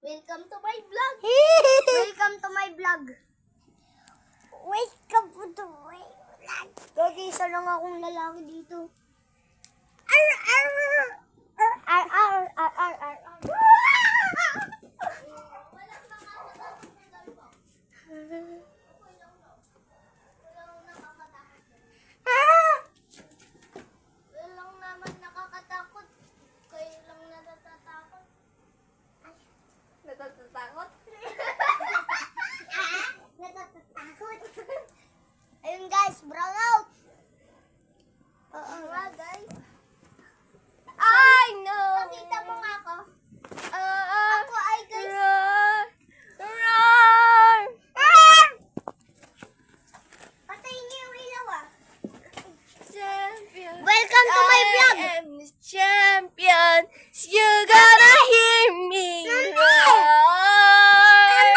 Welcome to my vlog. Welcome to my vlog. Welcome to my vlog. Gagi, isa lang akong lalaki dito. Ar, ar, ar, ar, ar, ar, ar, ar, ar. Walang naman nakakatakot. Kayo lang natatatakot. Natatakot? Natatatakot. Ayun guys, brown out. Oo nga guys. I know! Pakita mo nga ako. Ah, Ako ay guys. roar! Roar! Patayin niyo yung ilaw ah. Champion! Welcome to my vlog. I am the champion! You gotta hear me roar!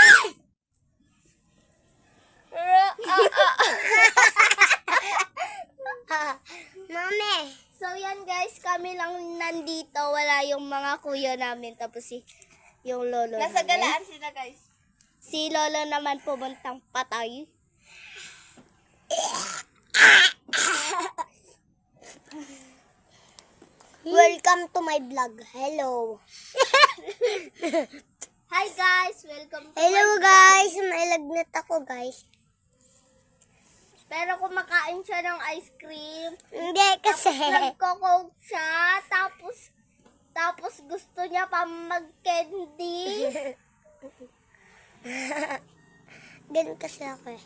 Mami. So yan guys, kami lang nandito. Wala yung mga kuya namin. Tapos yung lolo Nasa namin. galaan sila, guys. Si lolo naman pumuntang patay. Welcome to my vlog. Hello. Hi guys, welcome to Hello my vlog. guys, may lagnat ako guys. Pero kumakain siya ng ice cream. Hindi kasi. Nagko-coke siya. Tapos gusto niya pa mag-candy. Ganun kasi ako eh.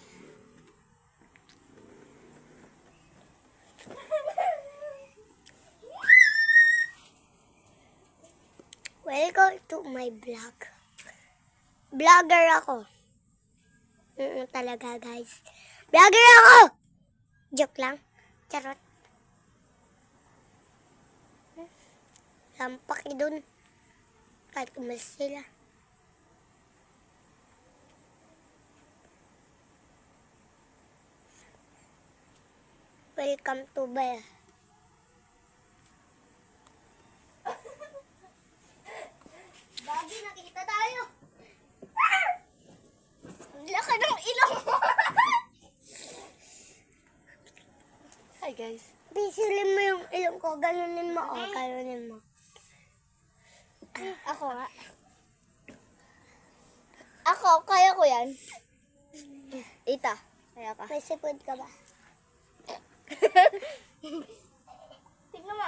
Welcome to my vlog. Vlogger ako. Talaga guys. Vlogger ako! Joke lang. Charot. Lampaki dun. Kahit umalis sila. Welcome to Bell. Daddy, nakita tayo. Laki ng ilong mo. Hi, guys. Pisilin mo yung ilong ko. Ganunin mo. O, ganunin mo. Ako nga. Ako, kaya ko yan. Ita, kaya ka. May sipod ka ba? Tignan mo.